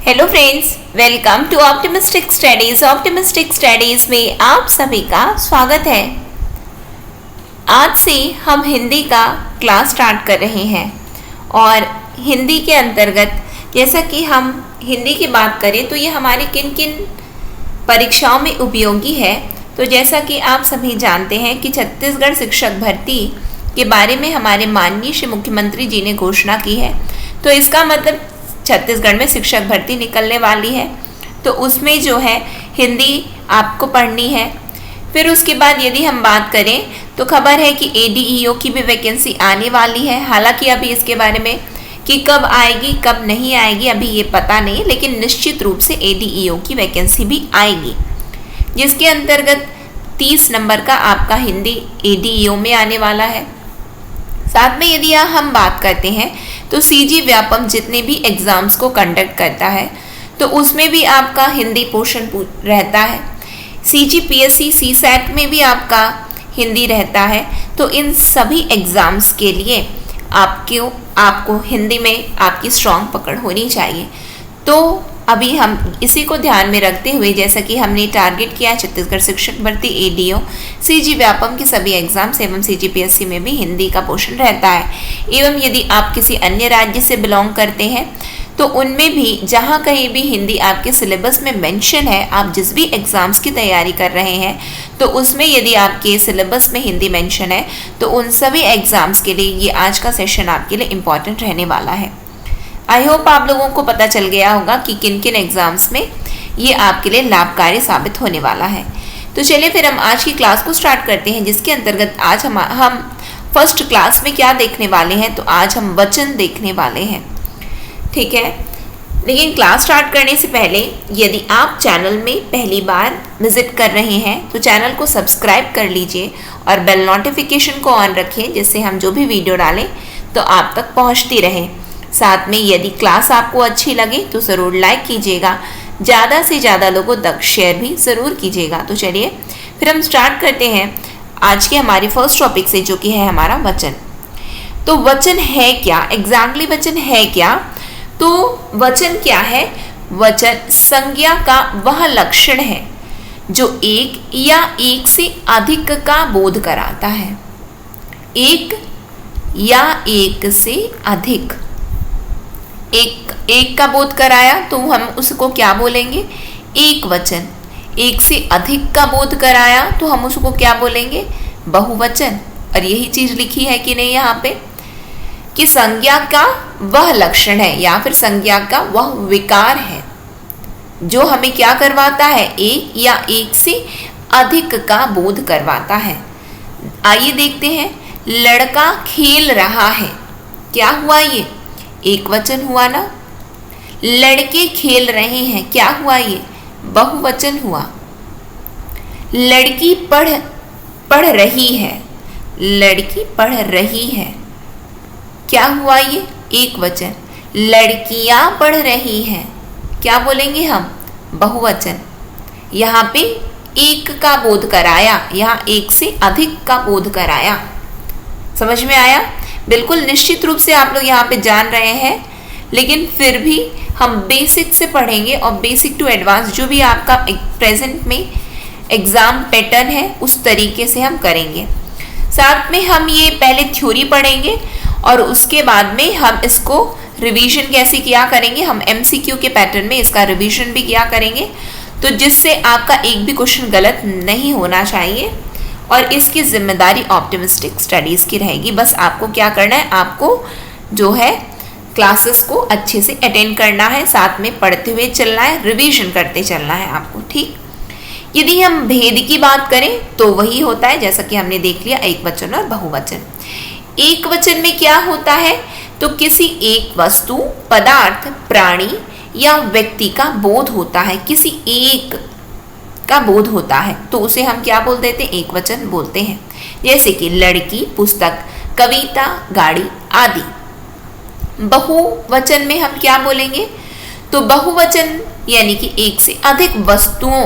Hello friends, welcome to optimistic studies. Optimistic studies में आप सभी का स्वागत है। आज से हम हिंदी का क्लास स्टार्ट कर रहे हैं और हिंदी के अंतर्गत जैसा कि हम हिंदी की बात करें तो ये हमारे किन किन परीक्षाओं में उपयोगी है। तो जैसा कि आप सभी जानते हैं कि छत्तीसगढ़ शिक्षक भर्ती के बारे में हमारे माननीय श्री मुख्यमंत्री जी ने घोषणा की है। तो इसका मतलब छत्तीसगढ़ में शिक्षक भर्ती निकलने वाली है, तो उसमें जो है हिंदी आपको पढ़नी है। फिर उसके बाद यदि हम बात करें तो खबर है कि ADEO की भी वैकेंसी आने वाली है। हालांकि अभी इसके बारे में कि कब आएगी कब नहीं आएगी अभी ये पता नहीं, लेकिन निश्चित रूप से ADEO की वैकेंसी भी आएगी, जिसके अंतर्गत 30 नंबर का आपका हिंदी ADEO में आने वाला है। साथ में यदि हम बात करते हैं तो CG व्यापम जितने भी एग्ज़ाम्स को कंडक्ट करता है तो उसमें भी आपका हिंदी पोर्शन रहता है। CGPSC CSAT में भी आपका हिंदी रहता है। तो इन सभी एग्ज़ाम्स के लिए आपको हिंदी में आपकी स्ट्रॉन्ग पकड़ होनी चाहिए। तो अभी हम इसी को ध्यान में रखते हुए जैसा कि हमने टारगेट किया छत्तीसगढ़ शिक्षक भर्ती ADEO CG व्यापम के सभी एग्जाम्स एवं CGPSC में भी हिंदी का पोर्शन रहता है। एवं यदि आप किसी अन्य राज्य से बिलोंग करते हैं तो उनमें भी जहाँ कहीं भी हिंदी आपके सिलेबस में मेंशन है, आप जिस भी एग्ज़ाम्स की तैयारी कर रहे हैं तो उसमें यदि आपके सिलेबस में हिंदी मेंशन है तो उन सभी एग्ज़ाम्स के लिए ये आज का सेशन आपके लिए इम्पॉर्टेंट रहने वाला है। आई होप आप लोगों को पता चल गया होगा कि किन किन एग्ज़ाम्स में ये आपके लिए लाभकारी साबित होने वाला है। तो चलिए फिर हम आज की क्लास को स्टार्ट करते हैं, जिसके अंतर्गत आज हम फर्स्ट क्लास में क्या देखने वाले हैं। तो आज हम वचन देखने वाले हैं, ठीक है। लेकिन क्लास स्टार्ट करने से पहले यदि आप चैनल में पहली बार विजिट कर रहे हैं तो चैनल को सब्सक्राइब कर लीजिए और बेल नोटिफिकेशन को ऑन रखें, जिससे हम जो भी वीडियो डालें तो आप तक पहुंचती रहे। साथ में यदि क्लास आपको अच्छी लगे तो ज़रूर लाइक कीजिएगा, ज़्यादा से ज़्यादा लोगों तक शेयर भी ज़रूर कीजिएगा। तो चलिए फिर हम स्टार्ट करते हैं आज के हमारे फर्स्ट टॉपिक से, जो कि है हमारा वचन। तो वचन है क्या, एग्जैक्टली वचन है क्या? तो वचन क्या है? वचन संज्ञा का वह लक्षण है जो एक या एक से अधिक का बोध कराता है। एक या एक से अधिक, एक का बोध कराया तो हम उसको क्या बोलेंगे? एक वचन। एक से अधिक का बोध कराया तो हम उसको क्या बोलेंगे? बहुवचन। और यही चीज लिखी है कि नहीं यहाँ पे कि संज्ञा का वह लक्षण है या फिर संज्ञा का वह विकार है जो हमें क्या करवाता है? एक या एक से अधिक का बोध करवाता है। आइए देखते हैं, लड़का खेल रहा है, क्या हुआ? ये एक वचन हुआ ना। लड़के खेल रहे हैं, क्या हुआ? ये बहुवचन हुआ। लड़की पढ़ रही है, लड़की पढ़ रही है, क्या हुआ? ये एक वचन। लड़कियां पढ़ रही हैं, क्या बोलेंगे हम? बहुवचन। यहाँ पे एक का बोध कराया, यहाँ एक से अधिक का बोध कराया। समझ में आया? बिल्कुल निश्चित रूप से आप लोग यहाँ पे जान रहे हैं, लेकिन फिर भी हम बेसिक से पढ़ेंगे और बेसिक टू एडवांस जो भी आपका प्रेजेंट में एग्ज़ाम पैटर्न है उस तरीके से हम करेंगे। साथ में हम ये पहले थ्योरी पढ़ेंगे और उसके बाद में हम इसको रिवीजन कैसे किया करेंगे, हम MCQ के पैटर्न में इसका रिवीजन भी किया करेंगे, तो जिससे आपका एक भी क्वेश्चन गलत नहीं होना चाहिए। और इसकी जिम्मेदारी ऑप्टिमिस्टिक स्टडीज़ की रहेगी। बस आपको क्या करना है, आपको जो है क्लासेस को अच्छे से अटेंड करना है, साथ में पढ़ते हुए चलना है, रिवीजन करते चलना है आपको, ठीक। यदि हम भेद की बात करें तो वही होता है जैसा कि हमने देख लिया, एक वचन और बहुवचन। एक वचन में क्या होता है? तो किसी एक वस्तु, पदार्थ, प्राणी या व्यक्ति का बोध होता है, किसी एक का बोध होता है तो उसे हम क्या बोल देते हैं? एक वचन बोलते हैं। जैसे कि लड़की, पुस्तक, कविता, गाड़ी आदि। बहुवचन में हम क्या बोलेंगे? तो बहुवचन यानी कि एक से अधिक वस्तुओं,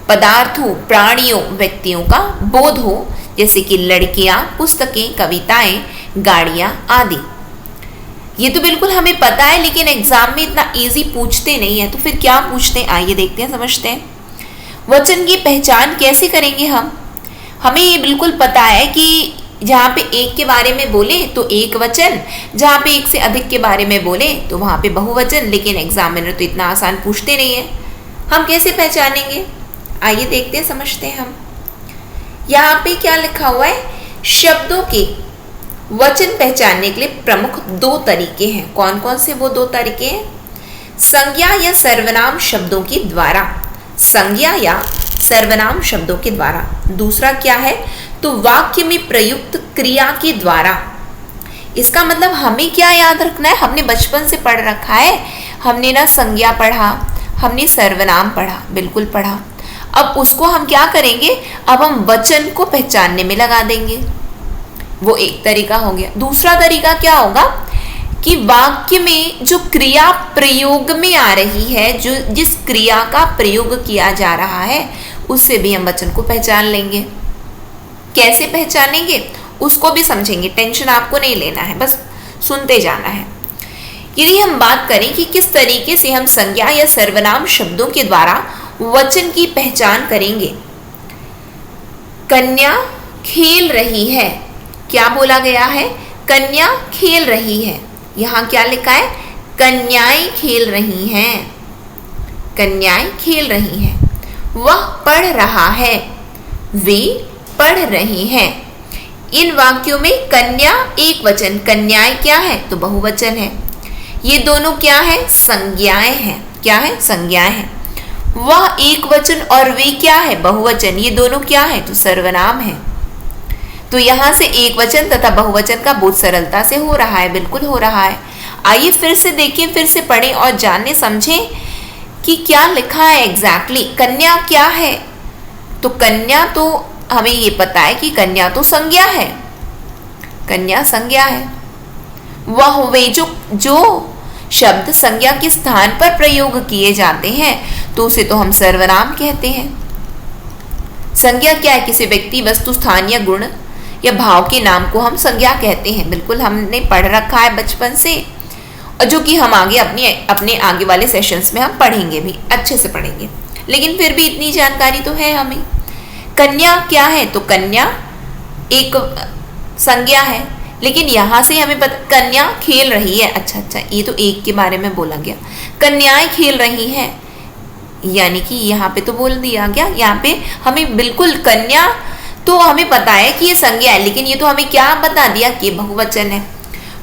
पदार्थों, प्राणियों, व्यक्तियों का बोध हो, जैसे कि लड़कियां, पुस्तकें, कविताएं, गाड़ियां आदि। ये तो बिल्कुल हमें पता है, लेकिन एग्जाम में इतना इजी पूछते नहीं है, तो फिर क्या पूछते हैं आइए देखते हैं, समझते हैं। वचन की पहचान कैसे करेंगे हम? हमें ये बिल्कुल पता है कि जहाँ पे एक के बारे में बोले तो एक वचन, जहाँ पे एक से अधिक के बारे में बोले तो वहाँ पे बहुवचन, लेकिन एग्जामिनर तो इतना आसान पूछते नहीं है। हम कैसे पहचानेंगे आइए देखते हैं, समझते हैं हम। यहाँ पे क्या लिखा हुआ है, शब्दों के वचन पहचानने के लिए प्रमुख 2 तरीके हैं। कौन कौन से वो 2 तरीके हैं? संज्ञा या सर्वनाम शब्दों के द्वारा, संज्ञा या सर्वनाम शब्दों के द्वारा। दूसरा क्या है, तो वाक्य में प्रयुक्त क्रिया के द्वारा। इसका मतलब हमें क्या याद रखना है, हमने बचपन से पढ़ रखा है, हमने ना संज्ञा पढ़ा, हमने सर्वनाम पढ़ा, बिल्कुल पढ़ा। अब उसको हम क्या करेंगे, अब हम वचन को पहचानने में लगा देंगे। वो एक तरीका हो गया। दूसरा तरीका क्या होगा कि वाक्य में जो क्रिया प्रयोग में आ रही है, जो जिस क्रिया का प्रयोग किया जा रहा है, उससे भी हम वचन को पहचान लेंगे। कैसे पहचानेंगे उसको भी समझेंगे, टेंशन आपको नहीं लेना है, बस सुनते जाना है। यदि हम बात करें कि किस तरीके से हम संज्ञा या सर्वनाम शब्दों के द्वारा वचन की पहचान करेंगे। कन्या खेल रही है, क्या बोला गया है, कन्या खेल रही है। यहाँ क्या लिखा है, कन्याएं खेल रही हैं, कन्याएं खेल रही हैं। वह पढ़ रहा है, वे पढ़ रही हैं। इन वाक्यों में कन्या एक वचन, कन्याएं क्या है, तो बहुवचन है। ये दोनों क्या है, संज्ञाएं हैं। क्या है, संज्ञाएं हैं। वह एक वचन और वे क्या है, बहुवचन। ये दोनों क्या है, तो सर्वनाम है। तो यहां से एक वचन तथा बहुवचन का बोध सरलता से हो रहा है, बिल्कुल हो रहा है। आइए फिर से देखें, फिर से पढ़ें और जानने समझें कि क्या लिखा है एग्जैक्टली। कन्या क्या है, तो कन्या तो हमें ये पता है कि कन्या तो संज्ञा है, कन्या संज्ञा है। वह वे जो शब्द संज्ञा के स्थान पर प्रयोग किए जाते हैं तो उसे तो हम सर्वनाम कहते हैं। संज्ञा क्या है, किसी व्यक्ति, वस्तु, स्थान या गुण या भाव के नाम को हम संज्ञा कहते हैं। बिल्कुल हमने पढ़ रखा है बचपन से, और जो कि हम आगे अपने आगे वाले सेशंस में हम पढ़ेंगे भी, अच्छे से पढ़ेंगे, लेकिन फिर भी इतनी जानकारी तो है हमें। कन्या क्या है, तो कन्या एक संज्ञा है, लेकिन यहाँ से हमें पता कन्या खेल रही है। अच्छा, ये तो एक के बारे में बोला गया, कन्याएं खेल रही हैं, यानी कि यहाँ पे तो बोल दिया गया। यहाँ पे हमें बिल्कुल कन्या तो हमें पता है कि ये संज्ञा है, लेकिन ये तो हमें क्या बता दिया कि बहुवचन है।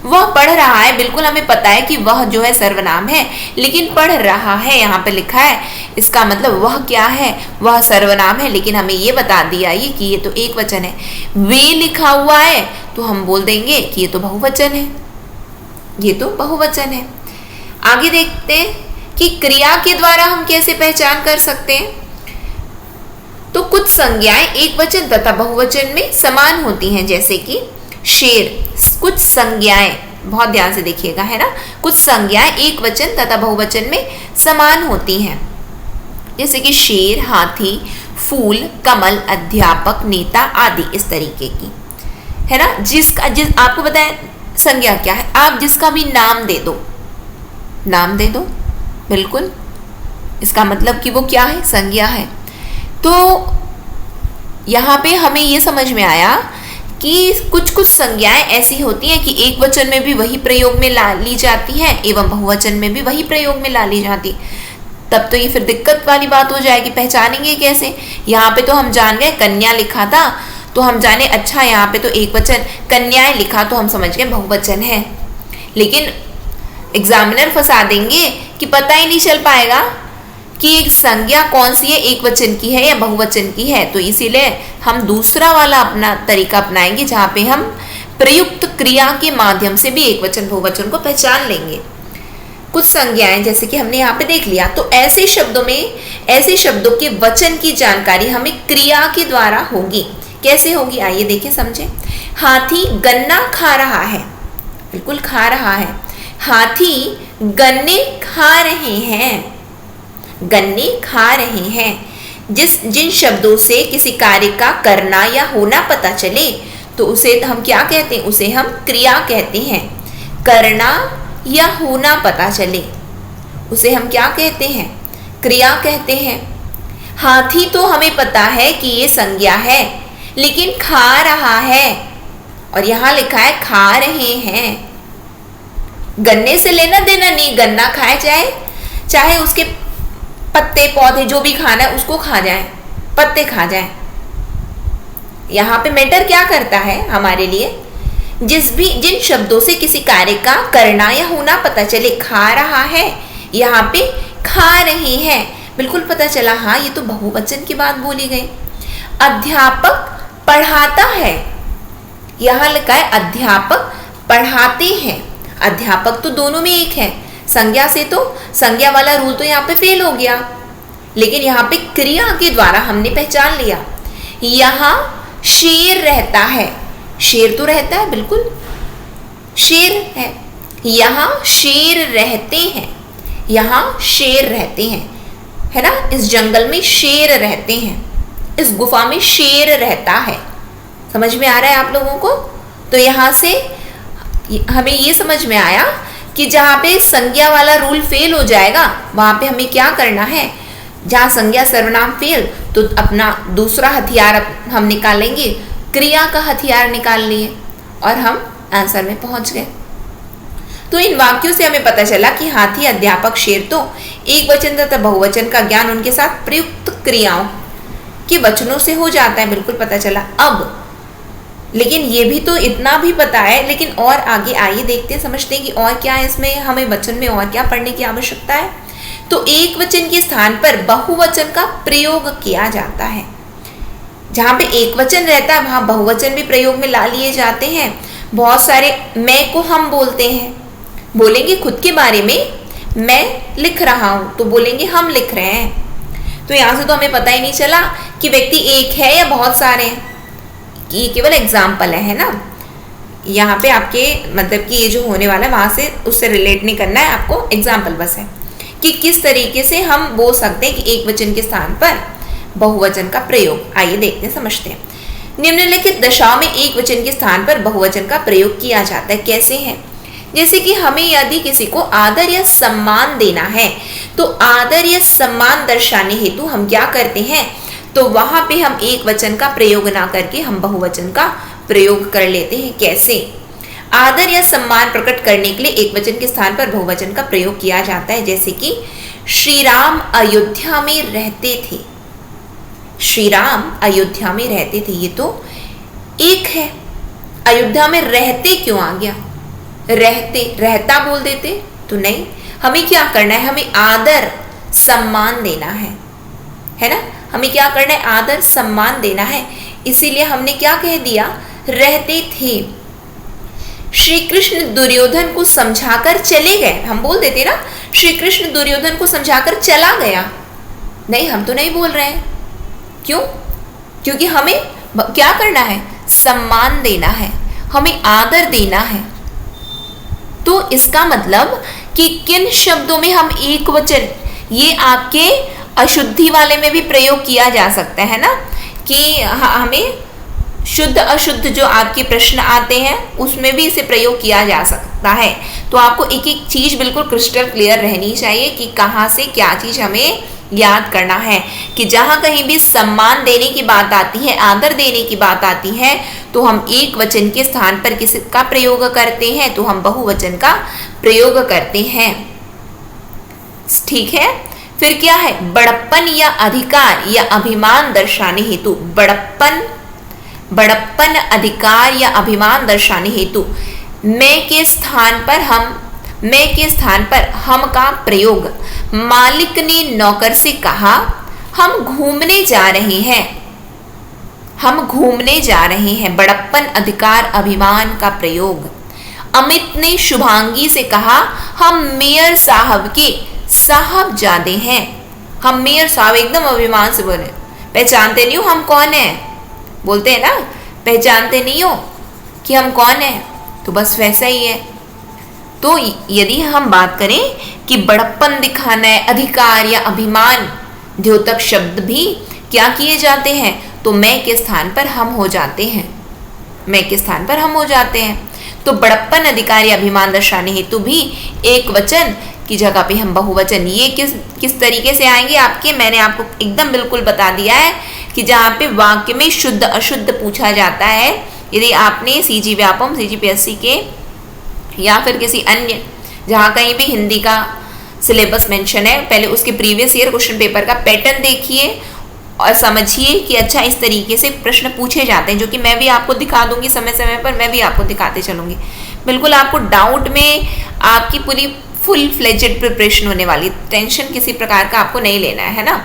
वह पढ़ रहा है, बिल्कुल हमें पता है कि वह जो है सर्वनाम है, लेकिन पढ़ रहा है यहाँ पे लिखा है, इसका मतलब वह क्या है, वह सर्वनाम है, लेकिन हमें ये बता दिया ये कि ये तो एक वचन है। वे लिखा हुआ है तो हम बोल देंगे कि ये तो बहुवचन है, ये तो बहुवचन है। आगे देखते हैं कि क्रिया के द्वारा हम कैसे पहचान कर सकते हैं। तो कुछ संज्ञाएं एक वचन तथा बहुवचन में समान होती हैं, जैसे कि शेर। कुछ संज्ञाएं, बहुत ध्यान से देखिएगा, है ना, कुछ संज्ञाएं एक वचन तथा बहुवचन में समान होती हैं, जैसे कि शेर, हाथी, फूल, कमल, अध्यापक, नेता आदि, इस तरीके की, है ना। जिस आपको बताया संज्ञा क्या है, आप जिसका भी नाम दे दो, नाम दे दो, बिल्कुल इसका मतलब कि वो क्या है, संज्ञा है। तो यहाँ पे हमें ये समझ में आया कि कुछ कुछ संज्ञाएं ऐसी होती हैं कि एक वचन में भी वही प्रयोग में ला ली जाती हैं एवं बहुवचन में भी वही प्रयोग में ला ली जाती। तब तो ये फिर दिक्कत वाली बात हो जाएगी, पहचानेंगे कैसे। यहाँ पे तो हम जान गए कन्या लिखा था तो हम जाने अच्छा यहाँ पे तो एक वचन, कन्याएं लिखा तो हम समझ गए बहुवचन है, लेकिन एग्जामिनर फंसा देंगे कि पता ही नहीं चल पाएगा कि एक संज्ञा कौन सी है, एक वचन की है या बहुवचन की है। तो इसीलिए हम दूसरा वाला अपना तरीका अपनाएंगे जहाँ पे हम प्रयुक्त क्रिया के माध्यम से भी एक वचन बहुवचन को पहचान लेंगे। कुछ संज्ञाएं जैसे कि हमने यहाँ पे देख लिया, तो ऐसे शब्दों में, ऐसे शब्दों के वचन की जानकारी हमें क्रिया के द्वारा होगी। कैसे होगी आइए देखें समझें। हाथी गन्ना खा रहा है, बिल्कुल खा रहा है। हाथी गन्ने खा रहे हैं, गन्ने खा रहे हैं। जिन शब्दों से किसी कार्य का करना या होना पता चले तो उसे हम क्या कहते हैं, उसे हम क्रिया कहते हैं। करना या होना पता चले, उसे हम क्या कहते हैं? क्रिया कहते हैं। हाथी तो हमें पता है कि ये संज्ञा है, लेकिन खा रहा है, और यहां लिखा है खा रहे हैं। गन्ने से लेना देना नहीं, गन्ना खाया जाए, चाहे उसके पत्ते पौधे जो भी खाना है उसको खा जाए, पत्ते खा जाए। यहां पे मैटर क्या करता है हमारे लिए? जिन शब्दों से किसी कार्य का करना या होना पता चले, खा रहा है, यहाँ पे खा रही है, बिल्कुल पता चला हाँ ये तो बहुवचन की बात बोली गई। अध्यापक पढ़ाता है, यहाँ लिखा है अध्यापक पढ़ाते हैं। अध्यापक तो दोनों में एक है, संज्ञा से तो संज्ञा वाला रूल तो यहाँ पे फेल हो गया, लेकिन यहाँ पे क्रिया के द्वारा हमने पहचान लिया। यहाँ शेर रहता है, शेर तो रहता है, बिल्कुल शेर है। यहाँ शेर रहते हैं, यहाँ शेर रहते हैं, है ना। इस जंगल में शेर रहते हैं, इस गुफा में शेर रहता है। समझ में आ रहा है आप लोगों को? तो यहाँ से हमें ये समझ में आया कि जहाँ पे संज्ञा वाला रूल फेल हो जाएगा वहां पे हमें क्या करना है, जहाँ संज्ञा सर्वनाम फेल तो अपना दूसरा हथियार हम निकालेंगे, क्रिया का हथियार निकाल लिए और हम आंसर में पहुंच गए। तो इन वाक्यों से हमें पता चला कि हाथी, अध्यापक, शेर तो एक वचन तथा बहुवचन का ज्ञान उनके साथ प्रयुक्त क्रियाओं के वचनों से हो जाता है, बिल्कुल पता चला। अब लेकिन ये भी तो इतना भी पता है, लेकिन और आगे आइए देखते समझते हैं कि और क्या है इसमें, हमें वचन में और क्या पढ़ने की आवश्यकता है। तो एक वचन के स्थान पर बहुवचन का प्रयोग किया जाता है। जहाँ पे एक वचन रहता है वहां बहुवचन भी प्रयोग में ला लिए जाते हैं। बहुत सारे मैं को हम बोलते हैं, बोलेंगे खुद के बारे में, मैं लिख रहा हूं तो बोलेंगे हम लिख रहे हैं। तो यहां से तो हमें पता ही नहीं चला कि व्यक्ति एक है या बहुत सारे हैं, ये केवल एग्जाम्पल है ना। यहाँ पे आपके मतलब कि ये जो होने वाला है वहां से उससे रिलेट नहीं करना है आपको, एग्जाम्पल बस है कि किस तरीके से हम बोल सकते हैं कि एक वचन के स्थान पर बहुवचन का प्रयोग। आइए देखते हैं समझते हैं। निम्नलिखित दशाओं में एक वचन के स्थान पर बहुवचन का प्रयोग किया जाता है। कैसे है? जैसे कि हमें यदि किसी को आदर या सम्मान देना है तो आदर या सम्मान दर्शाने हेतु हम क्या करते हैं, तो वहां पे हम एक वचन का प्रयोग ना करके हम बहुवचन का प्रयोग कर लेते हैं। कैसे? आदर या सम्मान प्रकट करने के लिए एक वचन के स्थान पर बहुवचन का प्रयोग किया जाता है। जैसे कि श्री राम अयोध्या में रहते थे, श्री राम अयोध्या में रहते थे, ये तो एक है। अयोध्या में रहते क्यों आ गया? रहते रहता बोल देते तो नहीं। हमें क्या करना है, हमें आदर सम्मान देना है ना। हमें क्या करना है, आदर सम्मान देना है। इसीलिए हमने क्या कह दिया, रहते थे। श्री कृष्ण दुर्योधन को समझाकर चले गए, हम बोल देते ना श्री कृष्ण दुर्योधन को समझाकर चला गया। नहीं, हम तो नहीं बोल रहे हैं। क्यों? क्योंकि हमें क्या करना है, सम्मान देना है, हमें आदर देना है। तो इसका मतलब कि किन शब्दों में हम एक वचन, ये आपके अशुद्धि वाले में भी प्रयोग किया जा सकता है ना, कि हमें शुद्ध अशुद्ध जो आपके प्रश्न आते हैं उसमें भी इसे प्रयोग किया जा सकता है। तो आपको एक एक चीज बिल्कुल क्रिस्टल क्लियर रहनी चाहिए कि कहाँ से क्या चीज हमें याद करना है। कि जहां कहीं भी सम्मान देने की बात आती है, आदर देने की बात आती है, तो हम एक वचन के स्थान पर किसका प्रयोग करते हैं, तो हम बहुवचन का प्रयोग करते हैं। ठीक है। फिर क्या है, बड़प्पन या अधिकार या अभिमान दर्शाने हेतु, बड़प्पन अधिकार या अभिमान दर्शाने हेतु मैं के स्थान पर हम का प्रयोग। मालिक ने नौकर से कहा, हम घूमने जा रहे हैं, हम घूमने जा रहे हैं। बड़प्पन अधिकार अभिमान का प्रयोग। अमित ने शुभांगी से कहा, हम मेयर साहब के साहबजादे हैं। हम मेयर साहब, एकदम अभिमान से बोले, पहचानते नहीं हो हम कौन है, बोलते हैं ना, पहचानते नहीं हो कि हम कौन है, तो बस वैसा ही है। तो यदि हम बात करें कि बड़प्पन दिखाना है, अधिकार या अभिमान, द्योतक शब्द भी क्या किए जाते हैं, तो मैं के स्थान पर हम हो जाते हैं, मैं के स्थान पर हम हो जाते हैं। तो बड़प्पन अधिकार या अभिमान दर्शाने हेतु भी एक वचन की जगह पे हम बहुवचन, ये किस तरीके से आएंगे आपके, मैंने आपको एकदम बिल्कुल बता दिया है कि जहाँ पे वाक्य में शुद्ध अशुद्ध पूछा जाता है, यदि आपने सीजी व्यापम, CGPSC के या फिर किसी अन्य जहाँ कहीं भी हिंदी का सिलेबस मेंशन है, पहले उसके प्रीवियस ईयर क्वेश्चन पेपर का पैटर्न देखिए और समझिए कि अच्छा इस तरीके से प्रश्न पूछे जाते हैं, जो कि मैं भी आपको दिखा दूंगी समय समय पर, मैं भी आपको दिखाते चलूंगी। बिल्कुल आपको डाउट में आपकी पूरी फुल फ्लेजेड प्रिपरेशन होने वाली, टेंशन किसी प्रकार का आपको नहीं लेना है ना।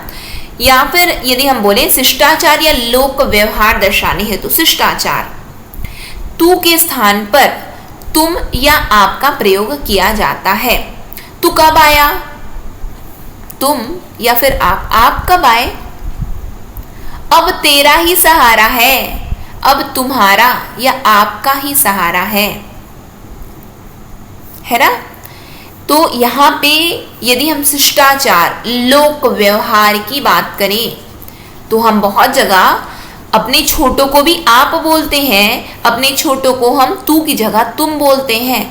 या फिर यदि हम बोले शिष्टाचार या लोक व्यवहार दर्शाने हेतु, तो शिष्टाचार तू के स्थान पर तुम या आप का प्रयोग किया जाता है। तू कब आया, तुम या फिर आप कब आए। अब तेरा ही सहारा है, अब तुम्हारा या आपका ही सहारा है ना। तो यहाँ पे यदि हम शिष्टाचार लोक व्यवहार की बात करें तो हम बहुत जगह अपने छोटों को भी आप बोलते हैं, अपने छोटों को हम तू की जगह तुम बोलते हैं।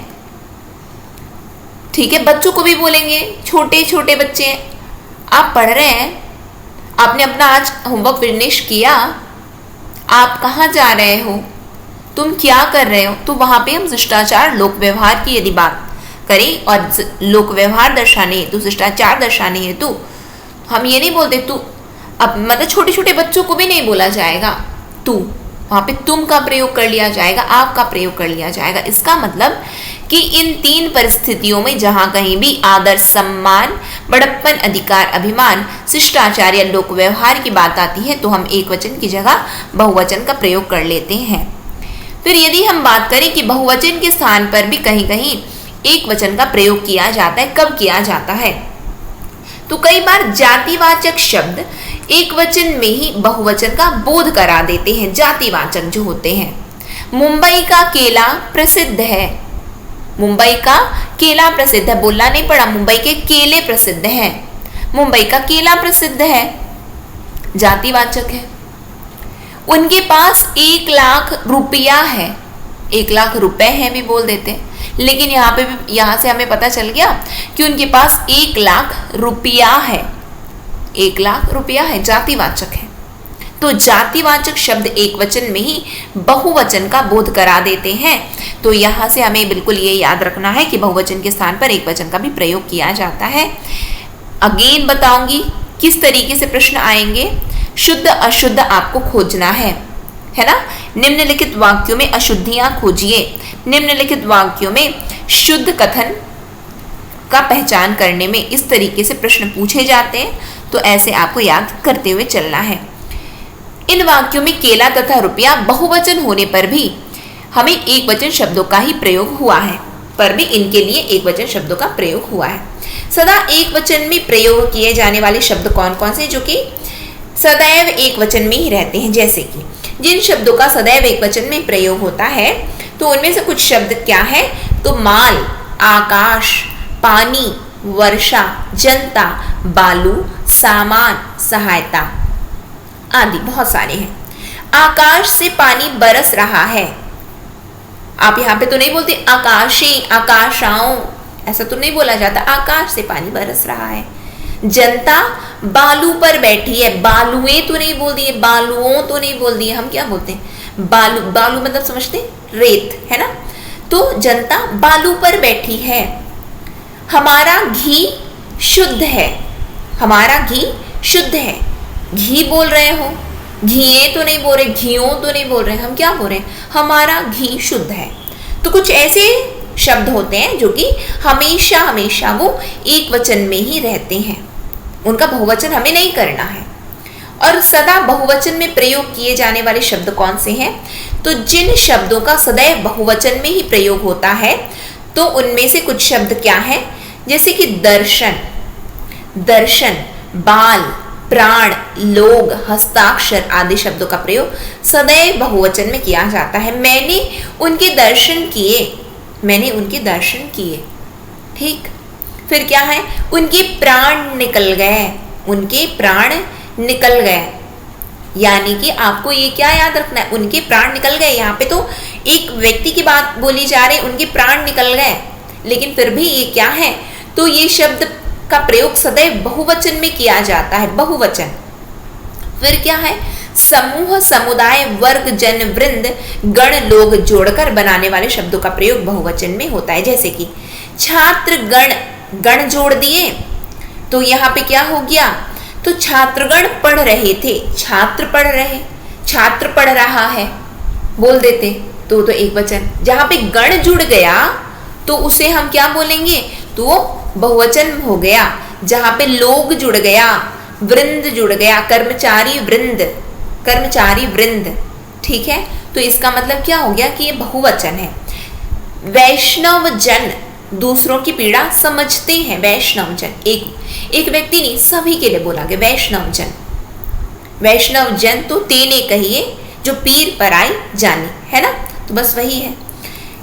ठीक है, बच्चों को भी बोलेंगे, छोटे छोटे बच्चे आप पढ़ रहे हैं, आपने अपना आज होमवर्क फिनिश किया, आप कहाँ जा रहे हो, तुम क्या कर रहे हो, तो वहां पे हम शिष्टाचार लोक व्यवहार की यदि बात करें और लोक व्यवहार दर्शाने हेतु, शिष्टाचार दर्शाने हेतु हम ये नहीं बोलते तू, अब मतलब छोटे छोटे बच्चों को भी नहीं बोला जाएगा तू, वहां पे तुम का प्रयोग कर लिया जाएगा, आप का प्रयोग कर लिया जाएगा। इसका मतलब कि इन तीन परिस्थितियों में जहां कहीं भी आदर, सम्मान, बड़प्पन, अधिकार, अभिमान, शिष्टाचार या लोक व्यवहार की बात आती है तो हम एक वचन की जगह बहुवचन का प्रयोग कर लेते हैं। फिर यदि हम बात करें कि बहुवचन के स्थान पर भी कहीं कहीं एक वचन का प्रयोग किया जाता है, कब किया जाता है, तो कई बार जातिवाचक शब्द एक वचन में ही बहुवचन का बोध करा देते हैं। जातिवाचक जो होते हैं, मुंबई का केला प्रसिद्ध है, मुंबई का केला प्रसिद्ध है, बोलना नहीं पड़ा, मुंबई के केले प्रसिद्ध हैं, मुंबई का केला प्रसिद्ध है, जातिवाचक है। उनके पास 1 लाख रुपया है, 1 लाख रुपए हैं भी बोल देते हैं, लेकिन यहाँ पे भी, यहाँ से हमें पता चल गया कि उनके पास 1 लाख रुपया है, 1 लाख रुपया है, जातिवाचक है। तो जातिवाचक शब्द एक वचन में ही बहुवचन का बोध करा देते हैं। तो यहाँ से हमें बिल्कुल ये याद रखना है कि बहुवचन के स्थान पर एक वचन का भी प्रयोग किया जाता है। अगेन बताऊंगी किस तरीके से प्रश्न आएंगे। शुद्ध अशुद्ध आपको खोजना है ना। निम्नलिखित वाक्यों में अशुद्धियां खोजिए। निम्नलिखित वाक्यों में शुद्ध कथन का पहचान करने में इस तरीके से प्रश्न पूछे जाते हैं, तो ऐसे आपको याद करते हुए चलना है। इन वाक्यों में केला तथा रुपया बहुवचन होने पर भी हमें एक वचन शब्दों का ही प्रयोग हुआ है, पर भी इनके लिए एक वचन शब्दों का प्रयोग हुआ है। सदा एक वचन में प्रयोग किए जाने वाले शब्द कौन कौन से जो कि सदैव एक वचन में ही रहते हैं, जैसे कि जिन शब्दों का सदैव एक वचन में प्रयोग होता है तो उनमें से कुछ शब्द क्या है, तो माल, आकाश, पानी, वर्षा, जनता, बालू, सामान, सहायता आदि बहुत सारे हैं। आकाश से पानी बरस रहा है, आप यहाँ पे तो नहीं बोलते आकाशी, आकाशाओं, ऐसा तो नहीं बोला जाता, आकाश से पानी बरस रहा है। जनता बालू पर बैठी है, बालुएं तो नहीं बोल दिए, बालुओं तो नहीं बोल दिए, हम क्या बोलते हैं बालू, बालू मतलब समझते रेत है ना। तो जनता बालू पर बैठी है। हमारा घी शुद्ध है, हमारा घी शुद्ध है, घी बोल रहे हो, घिए तो नहीं बोल रहे, घियों तो नहीं बोल रहे, हम क्या बोल रहे हैं, हमारा घी शुद्ध है। तो कुछ ऐसे शब्द होते हैं जो कि हमेशा हमेशा वो एक वचन में ही रहते हैं, उनका बहुवचन हमें नहीं करना है। और सदा बहुवचन में प्रयोग किए जाने वाले शब्द कौन से हैं, तो जिन शब्दों का सदैव बहुवचन में ही प्रयोग होता है तो उनमें से कुछ शब्द क्या हैं, जैसे कि दर्शन, दर्शन, बाल, प्राण, लोग, हस्ताक्षर आदि शब्दों का प्रयोग सदैव बहुवचन में किया जाता है। मैंने उनके दर्शन किए, मैंने उनके दर्शन किए, ठीक। फिर क्या है, उनके प्राण निकल गए, उनके प्राण निकल गए, यानी कि आपको ये क्या याद रखना है, उनके प्राण निकल गए। यहाँ पे तो एक व्यक्ति की बात बोली जा रही, उनके प्राण निकल गए, लेकिन फिर भी ये क्या है, तो ये शब्द का प्रयोग सदैव बहुवचन में किया जाता है, बहुवचन। फिर क्या है, समूह, समुदाय, वर्ग, जन, वृंद, गण, लोग जोड़कर बनाने वाले शब्दों का प्रयोग बहुवचन में होता है। जैसे कि छात्र गण, गण जोड़ दिए तो यहाँ पे क्या हो गया, तो छात्रगण पढ़ रहे थे, छात्र पढ़ रहे, छात्र पढ़ रहा है बोल देते तो एक वचन। जहां पे गण जुड़ गया तो उसे हम क्या बोलेंगे, तो बहुवचन हो गया। जहां पे लोग जुड़ गया, वृंद जुड़ गया, कर्मचारी वृंद, कर्मचारी वृंद, ठीक है, तो इसका मतलब क्या हो गया कि ये बहुवचन है। वैष्णव जन, दूसरों की पीड़ा समझते हैं, वैष्णव जन, एक व्यक्ति नहीं, सभी के लिए बोला गया वैष्णव जन। वैष्णव जन तो तेने कहिए जो पीर पराई जानी, है ना, तो बस वही है।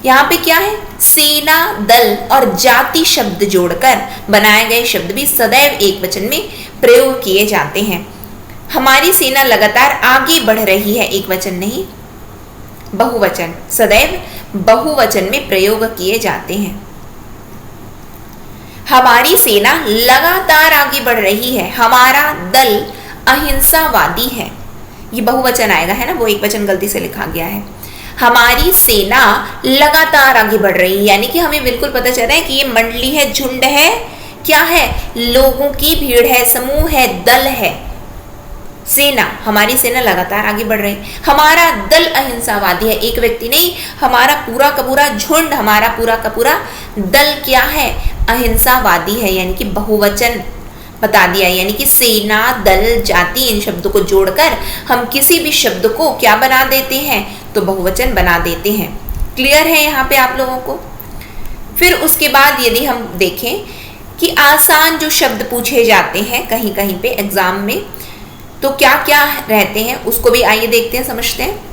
यहाँ पे क्या है, सेना, दल और जाति शब्द जोड़कर बनाए गए शब्द भी सदैव एक वचन में प्रयोग किए जाते हैं। हमारी सेना लगातार आगे बढ़ रही है, एक वचन नहीं, बहुवचन, सदैव बहुवचन में प्रयोग किए जाते हैं। हमारी सेना लगातार आगे बढ़ रही है, हमारा दल अहिंसावादी है, ये बहुवचन आएगा, है ना, वो एक वचन गलती से लिखा गया है। हमारी सेना लगातार आगे बढ़ रही है, यानी कि हमें बिल्कुल पता चल रहा है कि ये मंडली है, झुंड है, क्या है, लोगों की भीड़ है, समूह है, दल है। सेना, हमारी सेना लगातार आगे बढ़ रही। हमारा दल अहिंसावादी है, एक व्यक्ति नहीं, हमारा पूरा का पूरा झुंड, हमारा पूरा का पूरा दल क्या है, अहिंसावादी है, यानी कि बहुवचन बता दिया। यानी कि सेना, दल, जाति, इन शब्दों को जोड़कर हम किसी भी शब्द को क्या बना देते हैं, तो बहुवचन बना देते हैं। क्लियर है यहाँ पे आप लोगों को। फिर उसके बाद यदि हम देखें कि आसान जो शब्द पूछे जाते हैं कहीं कहीं पे एग्जाम में, तो क्या क्या रहते हैं उसको भी आइए देखते हैं, समझते हैं।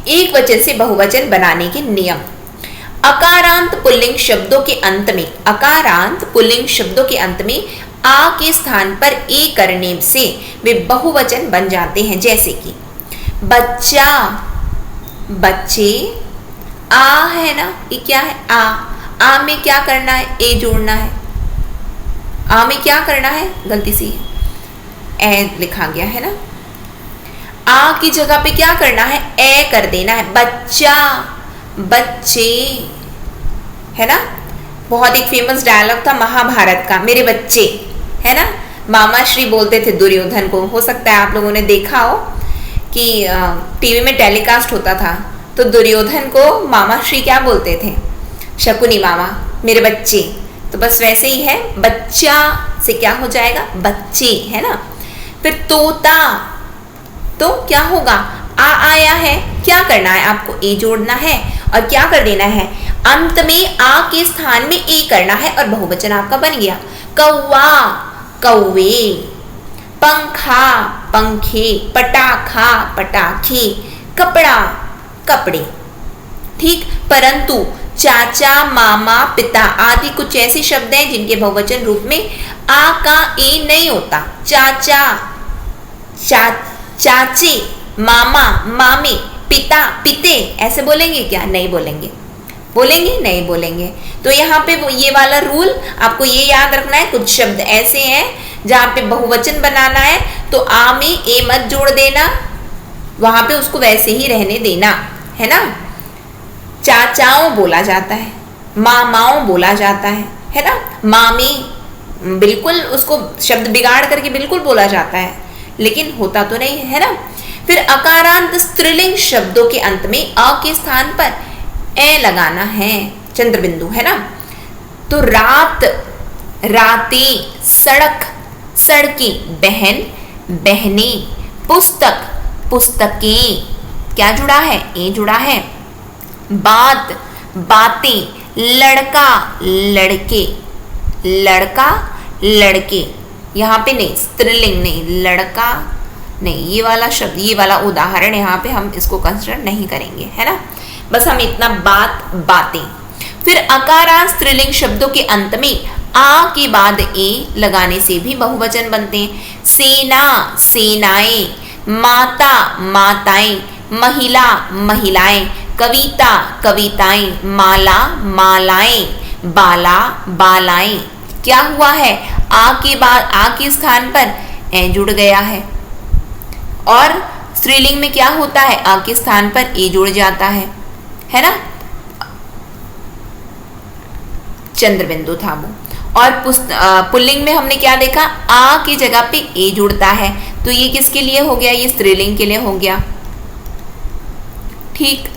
एक वचन से बहुवचन बनाने के नियम। अकारांत पुल्लिंग शब्दों के अंत में, अकारांत पुल्लिंग शब्दों के अंत में आ के स्थान पर ए करने से वे बहुवचन बन जाते हैं। जैसे कि बच्चा, बच्चे, आ है ना, ये क्या है, आ में क्या करना है, ए जोड़ना है। आ में क्या करना है, गलती से ए लिखा गया है ना, आ की जगह पे क्या करना है, ए कर देना है। बच्चा, बच्चे, है ना, बहुत एक फेमस डायलॉग था महाभारत का, मेरे बच्चे, है ना, मामा श्री बोलते थे दुर्योधन को। हो सकता है आप लोगों ने देखा हो कि टीवी में टेलीकास्ट होता था, तो दुर्योधन को मामा श्री क्या बोलते थे, शकुनी मामा, मेरे बच्चे। तो बस वैसे ही है, बच्चा से क्या हो जाएगा, बच्चे, है ना। फिर तोता, तो क्या होगा, आ आया है, क्या करना है आपको, ए जोड़ना है और क्या कर देना है, अंत में आ के स्थान में ए करना है और बहुवचन आपका बन गया। कौवा, कौवे, पंखा, पंखे, पटाखा, पटाखे, कपड़ा, कपड़े, ठीक। परंतु चाचा, मामा, पिता आदि कुछ ऐसे शब्द हैं जिनके बहुवचन रूप में आ का ए नहीं होता। चाचा, चाचे, मामा, मामे, पिता, पिते, ऐसे बोलेंगे क्या, नहीं बोलेंगे, बोलेंगे नहीं बोलेंगे। तो यहाँ पे वो ये वाला रूल आपको ये याद रखना है, कुछ शब्द ऐसे हैं जहाँ पे बहुवचन बनाना है तो आ में ए मत जोड़ देना, वहां पे उसको वैसे ही रहने देना, है ना। चाचाओं बोला जाता है, मामाओं बोला जाता है ना, मामी बिल्कुल उसको शब्द बिगाड़ करके बिल्कुल बोला जाता है, लेकिन होता तो नहीं है ना। फिर अकारांत स्त्रीलिंग शब्दों के अंत में अ के स्थान पर ए लगाना है, चंद्र बिंदु, है ना। तो रात, राते, सड़क, सड़कें, बहन, बहने, पुस्तक, पुस्तकें, क्या जुड़ा है, ए जुड़ा है। बात, बातें, लड़का, लड़के, लड़का, लड़के, यहाँ पे नहीं, स्त्रीलिंग नहीं, लड़का नहीं, ये वाला शब्द, ये वाला उदाहरण यहाँ पे हम इसको कंसिडर नहीं करेंगे, है ना। बस हम इतना बात, बातें। फिर अकारांत स्त्रीलिंग शब्दों के अंत में आ के बाद ए लगाने से भी बहुवचन बनते हैं। सेना सेनाएं, माता माताएं, महिला महिलाएं, कविता कविताएं, माला मालाएं, बाला बालाएं। क्या हुआ है? आ के बाद आ के स्थान पर ए जुड़ गया है। और स्त्रीलिंग में क्या होता है? आ के स्थान पर ए जुड़ जाता है ना? चंद्रबिंदु था वो। और पुल्लिंग में हमने क्या देखा? आ की जगह पे ए जुड़ता है, तो ये किसके लिए हो गया? ये स्त्रीलिंग के लिए हो गया। ठीक,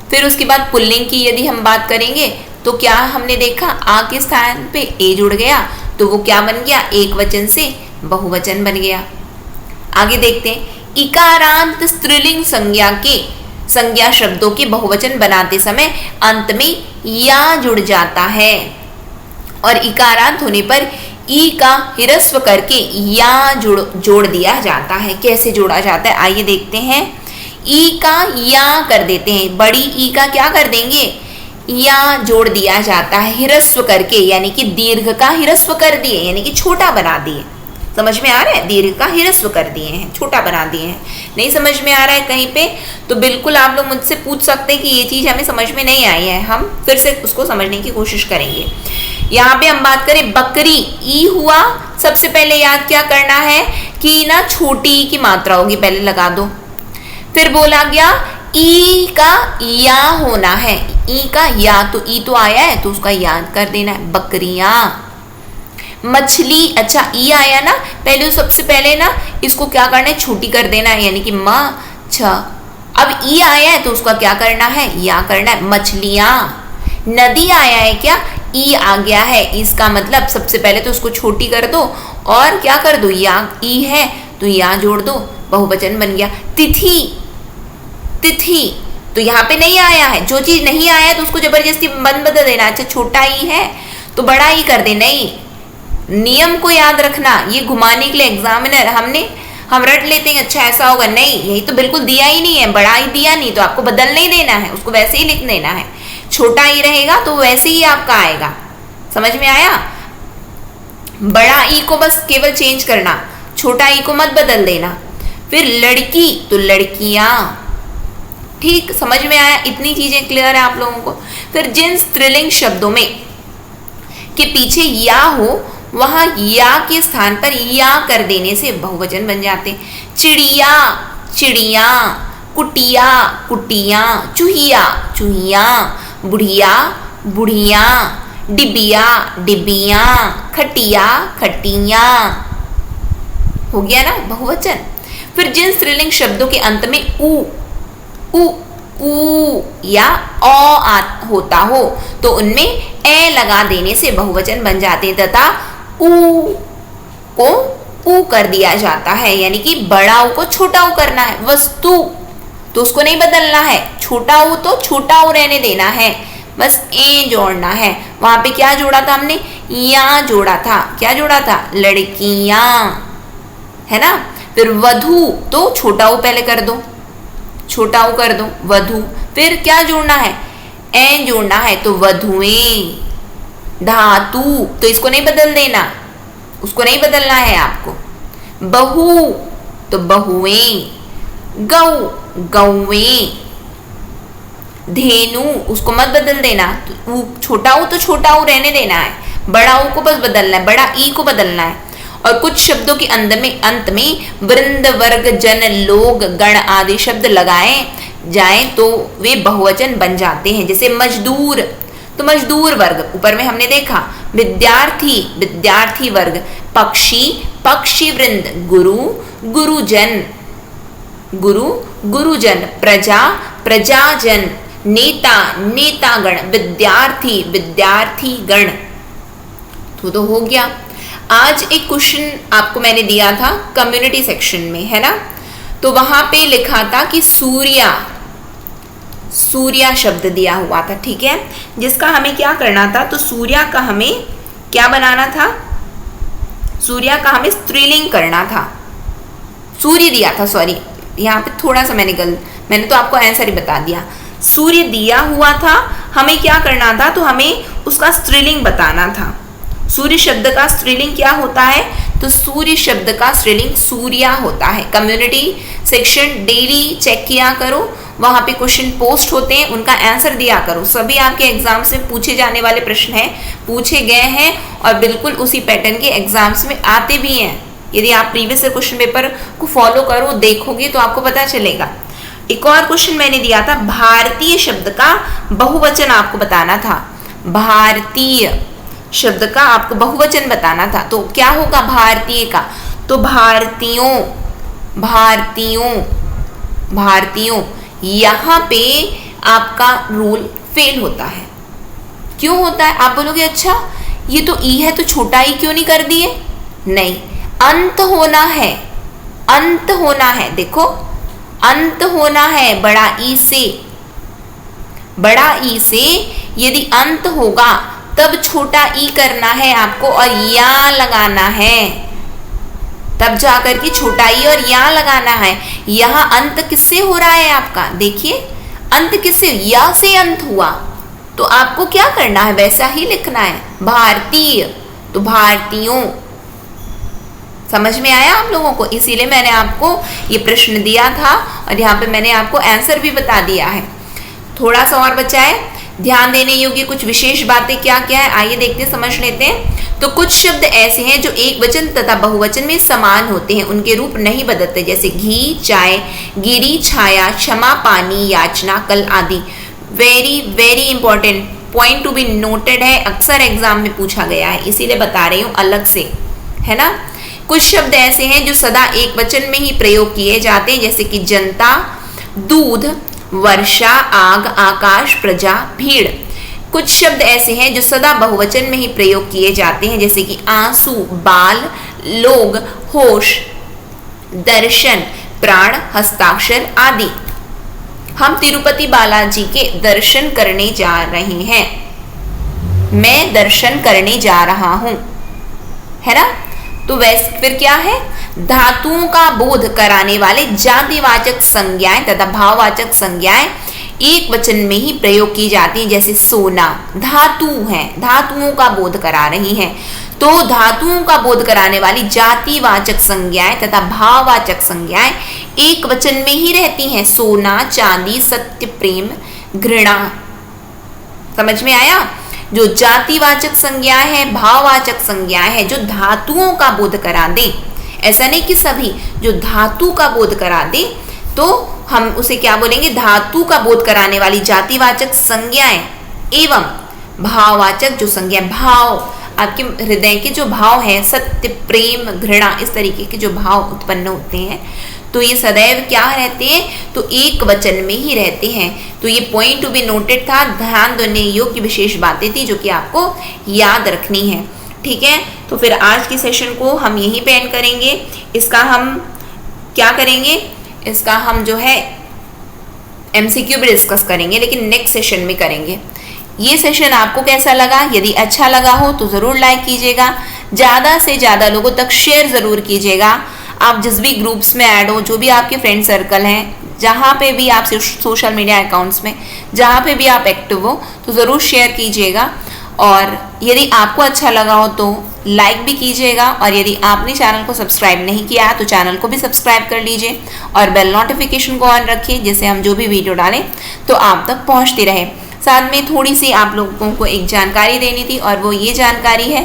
फिर उसके बाद पुल्लिंग की यदि हम बात करेंगे तो क्या हमने देखा? आ के स्थान पे ए जुड़ गया तो वो क्या बन गया? एक वचन से बहुवचन बन गया। आगे देखते हैं, इकारांत स्त्रीलिंग संज्ञा शब्दों के बहुवचन बनाते समय अंत में या जुड़ जाता है और इकारांत होने पर ई का हिरस्व करके या जोड़ दिया जाता है। कैसे जोड़ा जाता है आइए देखते हैं। ई का या कर देते हैं, बड़ी ई का क्या कर देंगे? या जोड़ दिया जाता है हिरस्व करके, यानी कि दीर्घ का हिरस्व कर दिए, यानी कि छोटा बना दिए। समझ में आ रहा है? दीर्घ का हिरस्व कर दिए हैं, छोटा बना दिए हैं। नहीं समझ में आ रहा है कहीं पे तो बिल्कुल आप लोग मुझसे पूछ सकते हैं कि ये चीज हमें समझ में नहीं आई है, हम फिर से उसको समझने की कोशिश करेंगे। यहाँ पे हम बात करें बकरी, ई हुआ, सबसे पहले याद क्या करना है कि ना छोटी ई की मात्रा होगी, पहले लगा दो। फिर बोला गया ई का या होना है, ई का या, तो ई तो आया है तो उसका याद कर देना है। बकरियां, मछली, अच्छा ई आया ना, पहले तो सबसे पहले ना इसको क्या करना है? छोटी कर देना है, यानी कि म छ। अब ई आया है तो उसका क्या करना है? या करना है। मछलियां, नदी आया है, क्या ई आ गया है, इसका मतलब सबसे पहले तो उसको छोटी कर दो और क्या कर दो? या, ई है तो या जोड़ दो, बहुवचन बन गया। तिथि, तिथि तो यहाँ पे नहीं आया है, जो चीज नहीं आया है तो उसको जबरदस्ती बदल देना। अच्छा छोटा ई है तो बड़ा ई कर दे, नहीं, नियम को याद रखना। ये घुमाने के लिए एग्जामिनर हम रट लेते हैं अच्छा ऐसा होगा, नहीं, यही तो बिल्कुल दिया ही नहीं है, बड़ा ही दिया नहीं तो आपको बदल नहीं देना है, उसको वैसे ही लिख देना है। छोटा ई रहेगा तो वैसे ही आपका आएगा। समझ में आया? बड़ा ई को बस केवल चेंज करना, छोटा ई को मत बदल देना। फिर लड़की तो लड़कियां, ठीक, समझ में आया? इतनी चीजें क्लियर है आप लोगों को। फिर जिन स्त्रीलिंग शब्दों में के पीछे या हो वहां या के स्थान पर या कर देने से बहुवचन बन जाते। चिड़िया चिड़िया, कुटिया कुटिया, चूहिया चूहिया, बुढ़िया बुढ़िया, डिबिया डिबिया, खटिया खटिया। हो गया ना बहुवचन। फिर जिन स्त्रीलिंग शब्दों के अंत में उ या औ होता हो तो उनमें ए लगा देने से बहुवचन बन जाते हैं तथा ऊ को ऊ कर दिया जाता है, यानी कि बड़ा ऊ को छोटा ऊ करना है। वस्तु तो उसको नहीं बदलना है, छोटा ऊ तो छोटा ऊ रहने देना है, बस ए जोड़ना है। वहां पे क्या जोड़ा था हमने? या जोड़ा था। क्या जोड़ा था? लड़कियां, है ना। फिर वधु तो छोटा ऊ पहले कर दो, छोटा ऊ कर दो, वधु। फिर क्या जोड़ना है? ए जोड़ना है, तो वधुएं। धातु तो इसको नहीं बदल देना, उसको नहीं बदलना है आपको। बहु तो बहुएं। गौ गौएं। धेनु उसको मत बदल देना, तो छोटा ऊ तो छोटा ऊ रहने देना है, बड़ा ऊ को बस बदलना है, बड़ा ई को बदलना है। और कुछ शब्दों के अंत में वृंद वर्ग जन लोग गण आदि शब्द लगाए जाएं तो वे बहुवचन बन जाते हैं। जैसे मजदूर तो मजदूर वर्ग, ऊपर में हमने देखा। विद्यार्थी विद्यार्थी वर्ग। पक्षी पक्षी वृंद। गुरु गुरुजन गुरु गुरुजन। प्रजा प्रजाजन। नेता नेतागण। विद्यार्थी विद्यार्थी गण। तो हो गया। आज एक क्वेश्चन आपको मैंने दिया था कम्युनिटी सेक्शन में, है ना, तो वहां पे लिखा था कि सूर्या, सूर्या शब्द दिया हुआ था, ठीक है, जिसका हमें क्या करना था? तो सूर्या का हमें क्या बनाना था? सूर्या का हमें स्त्रीलिंग करना था। सूर्य दिया था, सॉरी यहाँ पे थोड़ा सा मैंने तो आपको आंसर ही बता दिया। सूर्य दिया हुआ था, हमें क्या करना था? तो हमें उसका स्त्रीलिंग बताना था। सूर्य शब्द का स्त्रीलिंग क्या होता है? तो सूर्य शब्द का स्त्रीलिंग सूर्या होता है। कम्युनिटी सेक्शन डेली चेक किया करो, वहां पे क्वेश्चन पोस्ट होते हैं, उनका आंसर दिया करो। सभी आपके एग्जाम्स में पूछे जाने वाले प्रश्न हैं, पूछे गए हैं और बिल्कुल उसी पैटर्न के एग्जाम्स में आते भी हैं। यदि आप प्रीवियस क्वेश्चन पेपर को फॉलो करो, देखोगे तो आपको पता चलेगा। एक और क्वेश्चन मैंने दिया था, भारतीय शब्द का बहुवचन आपको बताना था। भारतीय शब्द का आपको बहुवचन बताना था, तो क्या होगा भारतीय का? तो भारतीयों, भारतीयों, भारतीयों। यहां पे आपका रूल फेल होता है। क्यों होता है? आप बोलोगे अच्छा ये तो ई है तो छोटा ई क्यों नहीं कर दिए? नहीं, अंत होना है, अंत होना है। देखो अंत होना है बड़ा ई से, बड़ा ई से यदि अंत होगा तब छोटा ई करना है आपको और या लगाना है, तब जाकर के छोटा ई और या लगाना है। यहां अंत किससे हो रहा है आपका? देखिए अंत किससे? या से अंत हुआ, तो आपको क्या करना है? वैसा ही लिखना है, भारतीय, तो भारतीयों। समझ में आया आप लोगों को? इसीलिए मैंने आपको ये प्रश्न दिया था और यहाँ पे मैंने आपको आंसर भी बता दिया है। थोड़ा सा और बचा है, ध्यान देने योग्य कुछ विशेष बातें क्या क्या है, आइए देखते समझ लेते हैं। तो कुछ शब्द ऐसे हैं जो एक वचन तथा बहुवचन में समान होते हैं, उनके रूप नहीं बदलते, जैसे घी, चाय, गिरी, छाया, क्षमा, पानी, याचना, कल आदि। Very very important point to be noted है, अक्सर एग्जाम में पूछा गया है, इसीलिए बता रही हूँ अलग से, है ना। कुछ शब्द ऐसे हैं जो सदा एक वचन में ही प्रयोग किए जाते हैं, जैसे कि जनता, दूध, वर्षा, आग, आकाश, प्रजा, भीड़। कुछ शब्द ऐसे हैं जो सदा बहुवचन में ही प्रयोग किए जाते हैं, जैसे कि आंसू, बाल, लोग, होश, दर्शन, प्राण, हस्ताक्षर आदि। हम तिरुपति बालाजी के दर्शन करने जा रहे हैं, मैं दर्शन करने जा रहा हूं, है ना। तो वैसे फिर क्या है? धातुओं का बोध कराने वाले जातिवाचक संज्ञाएं तथा भाववाचक संज्ञाएं एक वचन में ही प्रयोग की जाती हैं, जैसे सोना धातु है, धातुओं का बोध करा रही हैं, तो धातुओं का बोध कराने वाली जातिवाचक संज्ञाएं तथा भाववाचक संज्ञाएं एक वचन में ही रहती हैं, सोना, चांदी, सत्य, प्रेम, घृणा। समझ में आया? जो जातिवाचक संज्ञाएं हैं, भाववाचक संज्ञाएं हैं, जो धातुओं का बोध करा दे, ऐसा नहीं कि सभी, जो धातु का बोध करा दे तो हम उसे क्या बोलेंगे? धातु का बोध कराने वाली जातिवाचक संज्ञाएं एवं भाववाचक जो संज्ञा, भाव आपके हृदय के जो भाव हैं, सत्य, प्रेम, घृणा, इस तरीके के जो भाव उत्पन्न होते हैं, तो ये सदैव क्या रहते हैं? तो एक वचन में ही रहते हैं। तो ये पॉइंट टू बी नोटेड था, ध्यान देने योग्य विशेष बातें थी जो कि आपको याद रखनी है, ठीक है। तो फिर आज की सेशन को हम यहीं पे एंड करेंगे। इसका हम क्या करेंगे? इसका हम जो है MCQ भी डिस्कस करेंगे, लेकिन नेक्स्ट सेशन में करेंगे। ये सेशन आपको कैसा लगा? यदि अच्छा लगा हो तो ज़रूर लाइक कीजिएगा, ज़्यादा से ज़्यादा लोगों तक शेयर ज़रूर कीजिएगा। आप जिस भी ग्रुप्स में ऐड हो, जो भी आपके फ्रेंड सर्कल हैं, जहाँ पे भी आप सोशल मीडिया अकाउंट्स में जहाँ पे भी आप एक्टिव हो, तो ज़रूर शेयर कीजिएगा। और यदि आपको अच्छा लगा हो तो लाइक भी कीजिएगा, और यदि आपने चैनल को सब्सक्राइब नहीं किया है तो चैनल को भी सब्सक्राइब कर लीजिए और बेल नोटिफिकेशन को ऑन रखिए, जिससे हम जो भी वीडियो डालें तो आप तक पहुंचती रहे। साथ में थोड़ी सी आप लोगों को एक जानकारी देनी थी, और वो ये जानकारी है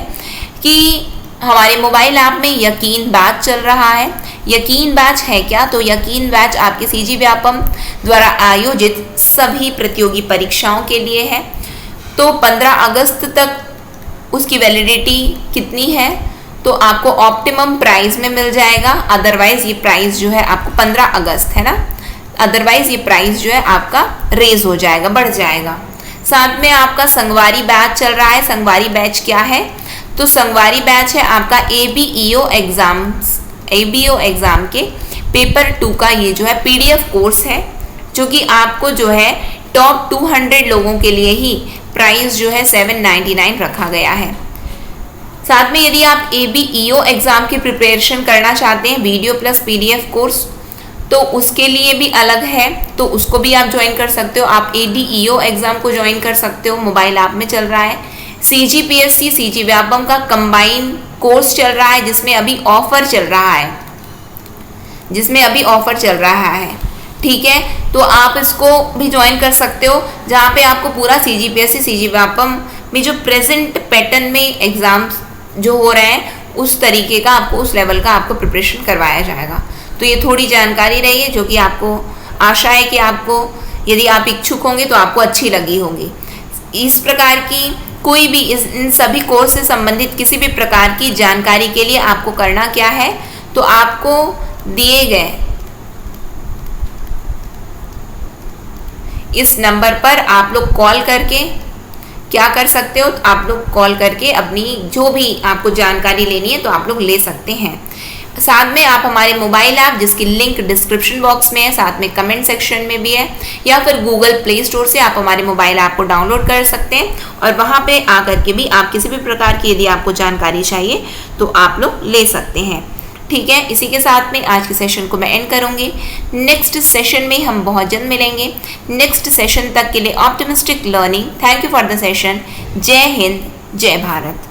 कि हमारे मोबाइल ऐप में यकीन बैच चल रहा है। यकीन बैच है क्या? तो यकीन बैच आपके CG व्यापम द्वारा आयोजित सभी प्रतियोगी परीक्षाओं के लिए है। तो 15 अगस्त तक उसकी वैलिडिटी कितनी है? तो आपको ऑप्टिमम प्राइस में मिल जाएगा, अदरवाइज ये प्राइस जो है आपको 15 अगस्त है ना, अदरवाइज ये प्राइस जो है आपका रेज हो जाएगा, बढ़ जाएगा। साथ में आपका संगवारी बैच चल रहा है। संगवारी बैच क्या है? तो संगवारी बैच है आपका ABEO एग्जाम के पेपर 2 का ये जो है PDF कोर्स है, जो कि आपको जो है टॉप 200 लोगों के लिए ही प्राइस जो है 799 रखा गया है। साथ में यदि आप ABEO एग्जाम की प्रिपरेशन करना चाहते हैं, वीडियो प्लस PDF कोर्स, तो उसके लिए भी अलग है, तो उसको भी आप ज्वाइन कर सकते हो। आप ADEO एग्जाम को ज्वाइन कर सकते हो, मोबाइल ऐप में चल रहा है। CGPSC CG व्यापम का कंबाइन कोर्स चल रहा है, जिसमें अभी ऑफर चल रहा है, ठीक है। तो आप इसको भी ज्वाइन कर सकते हो, जहाँ पे आपको पूरा CGPSC CG व्यापम में जो प्रेजेंट पैटर्न में एग्जाम्स जो हो रहे हैं उस तरीके का आपको, उस लेवल का आपको प्रिपरेशन करवाया जाएगा। तो ये थोड़ी जानकारी रही है जो कि आपको आशा है कि आपको, यदि आप इच्छुक होंगे तो आपको अच्छी लगी होगी। इस प्रकार की कोई भी इन सभी कोर्स से संबंधित किसी भी प्रकार की जानकारी के लिए आपको करना क्या है, तो आपको दिए गए इस नंबर पर आप लोग कॉल करके क्या कर सकते हो, आप लोग कॉल करके अपनी जो भी आपको जानकारी लेनी है तो आप लोग ले सकते हैं। साथ में आप हमारे मोबाइल ऐप, जिसकी लिंक डिस्क्रिप्शन बॉक्स में है, साथ में कमेंट सेक्शन में भी है, या फिर गूगल प्ले स्टोर से आप हमारे मोबाइल ऐप को डाउनलोड कर सकते हैं और वहाँ पे आकर के भी आप किसी भी प्रकार की यदि आपको जानकारी चाहिए तो आप लोग ले सकते हैं, ठीक है। इसी के साथ में आज के सेशन को मैं एंड करूंगी। नेक्स्ट सेशन में हम बहुत जल्द मिलेंगे। नेक्स्ट सेशन तक के लिए optimistic learning. Thank you for the session. जय हिंद, जय भारत।